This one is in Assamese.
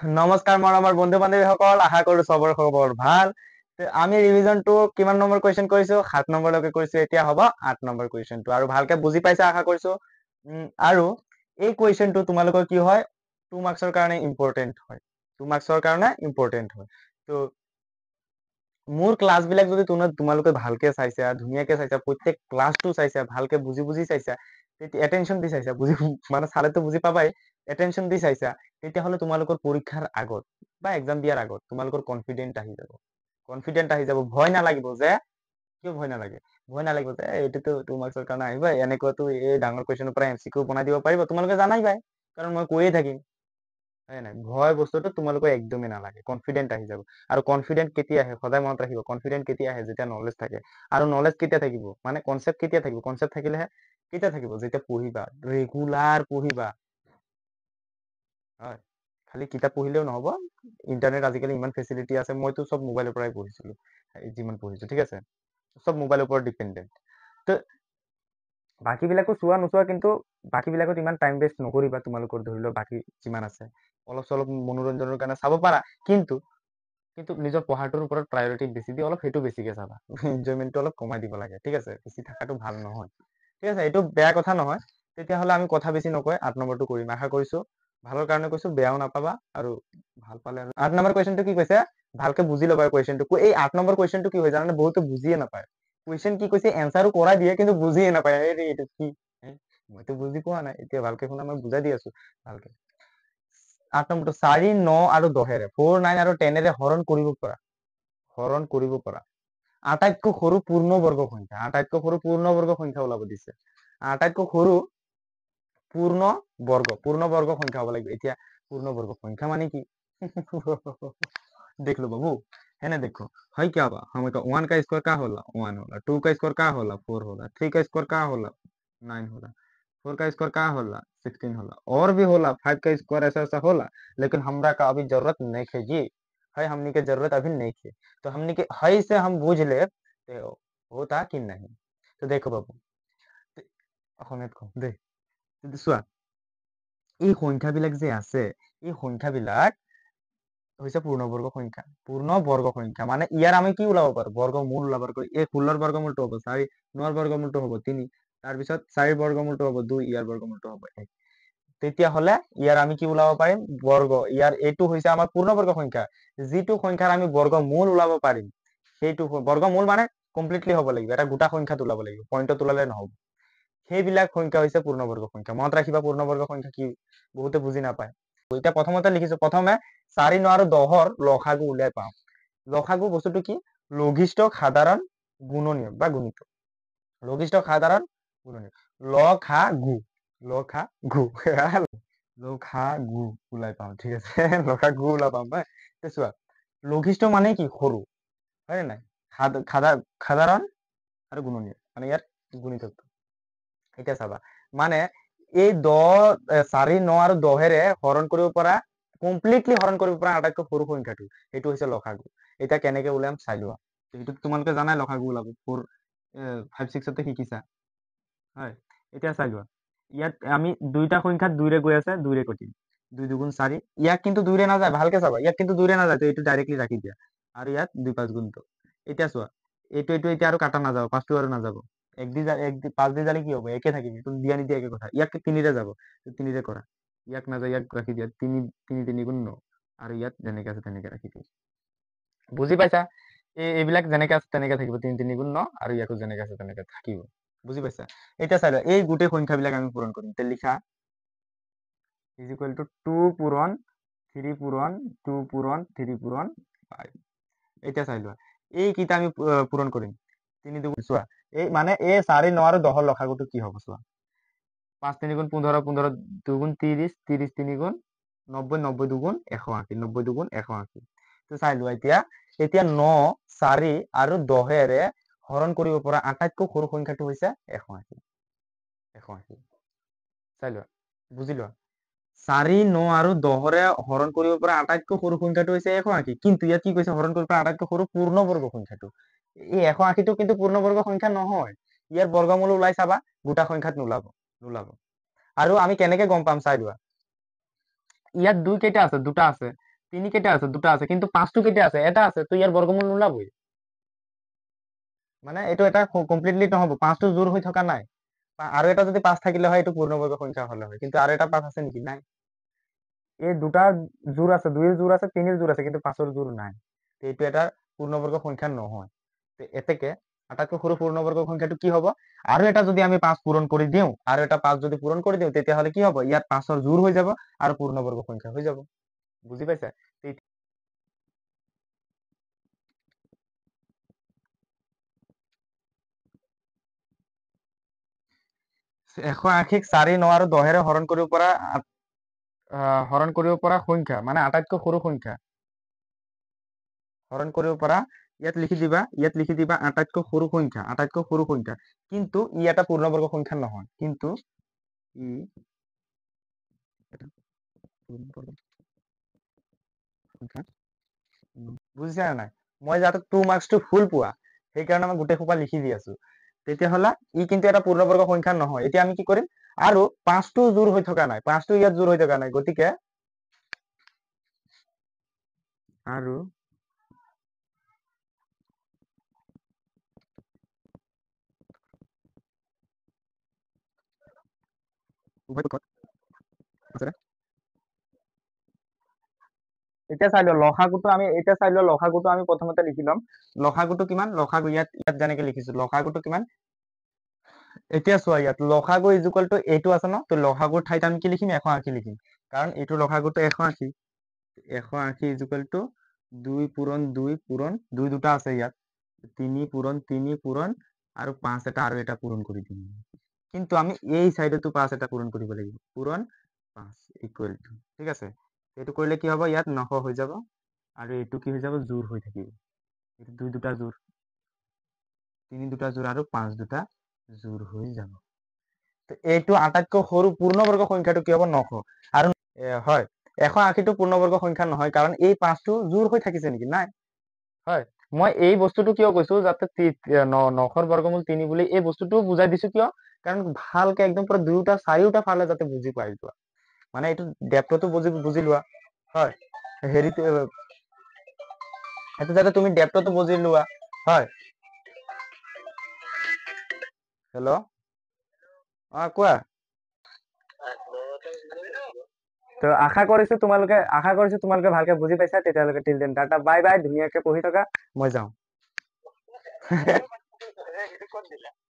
নমস্কাৰ মৰমৰ বন্ধু বান্ধৱীসকল, আশা কৰো চবৰ খবৰ ভাল। আমি ৰিভিজনটো কিমান নম্বৰ কুৱেশ্যন কৰিছো? 7 নম্বৰলৈকে কৰিছো। এতিয়া হ'ব 8 নম্বৰ কুৱেশ্যনটো, আৰু ভালকে বুজি পাইছা আশা কৰিছো। আৰু এই কুৱেশ্যনটো তোমালোকৰ কি হয়, 2 মাৰ্কছৰ কাৰণে ইম্পৰ্টেণ্ট হয়। 2 মাৰ্কছৰ কাৰণে ইম্পৰ্টেণ্ট হয়। তো মোৰ ক্লাছ বিলাক যদি তোমালোকে ভালকে চাইছা, ধুনীয়াকে চাইছা, প্ৰত্যেক ক্লাছটো চাইছা, ভালকে বুজি চাইছা, এটেনশ্যন দি চাইছা, মানে চালেতো বুজি পাবাই, এটেনশ্যন দি চাইছা, তেতিয়াহ'লে তোমালোকৰ পৰীক্ষাৰ আগত বা এক্সাম দিয়াৰ আগত তোমালোকৰ কনফিডেন্ট আহি যাব। ভয় নালাগিব যে, কিয় ভয় নালাগে? ভয় নালাগিব যে এইটোতো 2 মাৰ্কছৰ কাৰণে আহিব, এনেকুৱাতো এই ডাঙৰ কুৱেশ্যনৰ পৰা MCQ বনাই দিব পাৰিব, তোমালোকে জানাই পাই, কাৰণ মই কৈয়ে থাকিম। হয় নাই? ভয় বস্তুটো তোমালোকৰ একদমেই নালাগে, কনফিডেন্ট আহি যাব। আৰু কনফিডেন্ট কেতিয়া আহে? সদায় মনত ৰাখিব, কনফিডেন্ট কেতিয়া আহে? যেতিয়া নলেজ থাকে। আৰু নলেজ কেতিয়া থাকিব? মানে কনচেপ্ট কেতিয়া থাকিব? কনচেপ্ট থাকিলেহে কেতিয়া থাকিব? যেতিয়া পঢ়িবা, ৰেগুলাৰ পঢ়িবা। হয়, খালি কিতাপ পঢ়িলেও নহব, ইণ্টাৰনেট আজিকালি ইমান ফেচিলিটি আছে, মইতো চব মোবাইলৰ পৰাই পঢ়িছিলো, যিমান পঢ়িছো, ঠিক আছে, চব মোবাইলৰ ওপৰত ডিপেণ্ডেণ্ট। তো বাকীবিলাকো চোৱা নোচোৱা, কিন্তু বাকীবিলাকত ইমান টাইম ৱেষ্ট নকৰিবা। তোমালোকৰ ধৰি লওক বাকী যিমান আছে অলপ চলপ মনোৰঞ্জনৰ কাৰণে চাব পাৰা, কিন্তু নিজৰ পঢ়াটোৰ ওপৰত প্ৰায়ৰিটি বেছি দি অলপ সেইটো বেছিকে চাবা। এনজয়মেণ্টটো অলপ কমাই দিব লাগে, ঠিক আছে? বেছি থকাটো ভাল নহয়, ঠিক আছে? এইটো বেয়া কথা নহয়। তেতিয়াহ'লে আমি কথা বেছি নকয় 8 নম্বৰটো কৰিম। আশা কৰিছো ভালৰ কাৰণে কৈছো, বেয়াও নাপাবা, আৰু ভাল পালে। আৰু 8 নম্বৰ কুৱেশ্যনটো কি কৈছে ভালকে বুজি ল'বা। কুৱেশ্যনটো এই 8 নম্বৰ কুৱেশ্যনটো কি হয় জানানে? বহুতে বুজিয়ে নাপায়। কুৱেশ্যন কি কৈছে এনচাৰো কৰাই দিয়ে, কিন্তু বুজিয়ে নাপায়। এইটো কি, মইতো বুজি পোৱা নাই, এতিয়া ভালকে শুনা, মই বুজাই দি আছো ভালকে। 8 নম্বৰটো 4, 9 আৰু 10 4, 9 আৰু 10 হৰণ কৰিব পৰা, আটাইতকৈ সৰু পূৰ্ণবৰ্গ সংখ্যা, আটাইতকৈ সৰু পূৰ্ণবৰ্গ সংখ্যা ওলাব দিছে। আটাইতকৈ সৰু পূৰ্ণবৰ্গ সংখ্যা হ'ব লাগিব। এতিয়া পূর্ণবর্গ সংখ্যা মানে কি? देख लो बाबू, है ना? देखो है क्या हुआ, हमें का 1 का स्क्वायर क्या होला? 1 होला। 2 का स्क्वायर क्या होला? 4 होला। 3 का स्क्वायर क्या होला? 9 होला। 4 का स्क्वायर क्या होला? 16 होला। और भी होला, 5 का स्क्वायर ऐसा ऐसा होला, लेकिन हमरा का अभी जरूरत नहीं है जी। है, हमनी के जरूरत अभी नहीं है। तो हमनी के है से हम बुझ ले होता कि नहीं। तो देखो बाबू, देख চোৱা, এই সংখ্যাবিলাক যে আছে, এই সংখ্যাবিলাক হৈছে পূৰ্ণবৰ্গ সংখ্যা। পূৰ্ণবৰ্গ সংখ্যা মানে ইয়াৰ আমি কি ওলাব পাৰো? বৰ্গমূল ওলাব পাৰো। এই 16ৰ বৰ্গমূলটো হ'ব 4, 9ৰ বৰ্গমূলটো হ'ব 3, তাৰপিছত 4ৰ বৰ্গমূলটো হ'ব 2, ইয়াৰ বৰ্গমূলটো হ'ব 1। তেতিয়াহ'লে ইয়াৰ আমি কি ওলাব পাৰিম? বৰ্গ। ইয়াৰ এইটো হৈছে আমাৰ পূৰ্ণবৰ্গ সংখ্যা। যিটো সংখ্যাৰ আমি বৰ্গমূল ওলাব পাৰিম, সেইটো বৰ্গমূল মানে কমপ্লিটলি হ'ব লাগিব, এটা গোটা সংখ্যাত ওলাব লাগিব, পইণ্টত ওলালে নহ'ব। সেইবিলাক সংখ্যা হৈছে পূৰ্ণবৰ্গ সংখ্যা। মনত ৰাখিবা পূৰ্ণবৰ্গ সংখ্যা কি, বহুতে বুজি নাপায়। এতিয়া প্ৰথমতে লিখিছো, প্ৰথমে 4, 9 আৰু 10ৰ লসাগু উলিয়াই পাওঁ। লসাগু বস্তুটো কি? লঘিষ্ঠক সাধাৰণ গুণনীয়ক বা গুণিতক। লঘিষ্ঠক সাধাৰণ গুণনীয়ক, লসাগু ওলাই পাওঁ, ঠিক আছে? লসাগু ওলাই পাম। চোৱা, লঘিষ্ঠ মানে কি? সৰু, হয় নাই? সাধাৰণ আৰু গুণনীয়ক মানে ইয়াৰ গুণিতকটো। এতিয়া চাবা, মানে এই 4, 9 আৰু 10ৰে হৰণ কৰিব পৰা, কমপ্লিটলি হৰণ কৰিব পৰা আটাইতকৈ সৰু সংখ্যাটো, সেইটো হৈছে লসাগু। এতিয়া কেনেকে উলিয়াম চাই লোৱা। সেইটো তোমালোকে জানাই লসাগু ওলাব, 5, 6তে শিকিছা। হয়, এতিয়া চাই লোৱা, ইয়াত আমি দুইটা সংখ্যাত 2ৰে গৈ আছে, 2ৰে কটিম। 2 2 গুণ 4, ইয়াক কিন্তু 2ৰে নাযায়, ভালকে চাবা, ইয়াক কিন্তু 2ৰে নাযায়, তো এইটো ডাইৰেক্টলি ৰাখি দিয়া। আৰু ইয়াত 2 5 গুণটো। এতিয়া চোৱা, এইটো এতিয়া আৰু কাটা নাযাব, 5টো আৰু নাযাব। 5 দি যালে কি হ'ব? একে থাকিব, দিয়া নিদিয়া একে কথা। ইয়াক 3ৰে যাব, 3ৰে কৰা। ইয়াক নাযায়, ইয়াক ৰাখি দিয়া, 3 3 গুণ 9, আৰু ইয়াত যেনেকে আছে তেনেকে ৰাখি দিয়া। বুজি পাইছা? এইবিলাক যেনেকে আছে তেনেকে থাকিব, 3 3 গুণ 9, আৰু ইয়াকো যেনেকে আছে তেনেকে থাকিব। বুজি পাইছা? এতিয়া চাই লোৱা, এই গোটেই সংখ্যাবিলাক আমি পূৰণ কৰিম। তে লিখা ইজ ইকুৱেল টু 2 পূৰণ 3 পূৰণ 2 পূৰণ 3 পূৰণ 5। এতিয়া চাই লোৱা, এইকেইটা আমি পূৰণ কৰিম। 3 2 চোৱা, এই মানে এই 4 9 আৰু 10ৰ লসাগুটো কি হ'ব চোৱা। 5 3 গুণ 15, 15 2 গুণ 30, 30 3 গুণ 90, 90 2 গুণ 180, 90 2 গুণ 180। তো চাই লোৱা, এতিয়া 9, 4 আৰু 10ৰে হৰণ কৰিব পৰা আটাইতকৈ সৰু সংখ্যাটো হৈছে 180। 180 চাই লোৱা, বুজি লোৱা। 4, 9 আৰু 10ৰে হৰণ কৰিব পৰা আটাইতকৈ সৰু সংখ্যাটো হৈছে 180, কিন্তু ইয়াত কি কৈছে? হৰণ কৰিব পৰা আটাইতকৈ সৰু পূৰ্ণবৰ্গ সংখ্যাটো। এই 180টো কিন্তু পূৰ্ণবৰ্গ সংখ্যা নহয়। ইয়াৰ বৰ্গমূল ওলাই চাবা, গোটা সংখ্যাত নোলাব। আৰু আমি কেনেকে গম পাম চাই লোৱা, ইয়াত 2 কেইটা আছে? 2টা আছে। তিনি কেইটা আছে? দুটা আছে। কিন্তু 5টো কেইটা আছে? এটা আছে। তো ইয়াৰ বৰ্গমূল নোলাবই। মানে এইটো এটা কমপ্লিটলি নহ'ব। 5টো জোৰ হৈ থকা নাই। আৰু এটা যদি 5 থাকিলে হয়, এইটো পূৰ্ণবৰ্গ সংখ্যা হলে হয়। কিন্তু আৰু এটা 5 আছে নেকি? নাই। এই দুটা জোৰ আছে, 2ৰ জোৰ আছে, 3ৰ জোৰ আছে, কিন্তু 5ৰ জোৰ নাই। এইটো এটা পূৰ্ণবৰ্গ সংখ্যা নহয়। এতেকে আটাইতকৈ সৰু পূৰ্ণবৰ্গ সংখ্যাটো কি হ'ব? আৰু এটা যদি আমি 5 পূৰণ কৰি দিওঁ, আৰু এটা 5 যদি পূৰণ কৰি দিওঁ, তেতিয়াহ'লে কি হ'ব? ইয়াত 5ৰ জোৰ হৈ যাব আৰু পূৰ্ণবৰ্গ সংখ্যা হৈ যাব। বুজি পাইছা? 180ক 4, 9 আৰু 10ৰে হৰণ কৰিব পৰা সংখ্যা, মানে আটাইতকৈ সৰু সংখ্যা হৰণ কৰিব পৰা। ইয়াত লিখি দিবা আটাইতকৈ সৰু সংখ্যা। কিন্তু ই এটা পূৰ্ণবৰ্গ সংখ্যা নহয়। কিন্তু ই এটা পূৰ্ণবৰ্গ সংখ্যা। বুজিছা নাই? মই যাতে 2 মাৰ্কসটো ফুল পোৱা, সেইকাৰণে মই গোটেই সোপা লিখি দি আছো। তেতিয়াহ'লে ই কিন্তু এটা পূৰ্ণবৰ্গ সংখ্যা নহয়। এতিয়া আমি কি কৰিম? আৰু 5টো জোৰ হৈ থকা নাই। 5টো ইয়াত জোৰ হৈ থকা নাই। গতিকে আৰু এতিয়া চাই লওঁ লসাগুটো আমি প্ৰথমতে লিখি ল'ম। লসাগুটো কিমান? লসাগু ইয়াত যেনেকে লিখিছো, লসাগুটো কিমান? এতিয়া চোৱা, ইয়াত লসাগু ইজুকেল টু এইটো আছে ন? তো লসাগুৰ ঠাইত আমি কি লিখিম? 180 লিখিম। কাৰণ এইটো লসাগুটো 180। 180 ইজুকেল টু 2 পূৰণ 2 পূৰণ 2 দুটা আছে ইয়াত। 3 পূৰণ 3 পূৰণ আৰু 5 এটা আৰু এটা পূৰণ কৰি দিম। কিন্তু আমি এই সাইডতো 5 এটা পূৰণ কৰিব লাগিব। পূৰণ 5 ইকুৱেল টু, ঠিক আছে? এইটো কৰিলে কি হ'ব? ইয়াত 900 হৈ যাব। আৰু এইটো কি হৈ যাব? জোৰ হৈ থাকিব। এইটো 2 দুটা জোৰ, 3 দুটা জোৰ আৰু 5 দুটা জোৰ হৈ যাব। তো এইটো আটাইতকৈ সৰু পূৰ্ণবৰ্গ সংখ্যাটো কি হ'ব? 900। আৰু হয়, 180টো পূৰ্ণবৰ্গ সংখ্যা নহয়, কাৰণ এই 5টো জোৰ হৈ থাকিছে নেকি? নাই। হয়, মই এই বস্তুটো কিয় কৈছো? যাতে 900ৰ বৰ্গমূল 3 বুলি এই বস্তুটো বুজাই দিছো কিয়? কাৰণ ভালকে একদম পুৰা চাৰিওটা ফালে যাতে বুজি পাই যোৱা। মানে এইটো ডেপ্থটো বুজি লোৱা। হয়, হেৰিটো সেইটো যাতে তুমি ডেপ্থটো বুজি লোৱা। হয়, হেল্ল', কোৱা। তো আশা কৰিছো তোমালোকে ভালকে বুজি পাইছা। তেতিয়ালৈকে till then Tata, bye bye. ধুনীয়াকে পঢ়ি থকা, মই যাওঁ।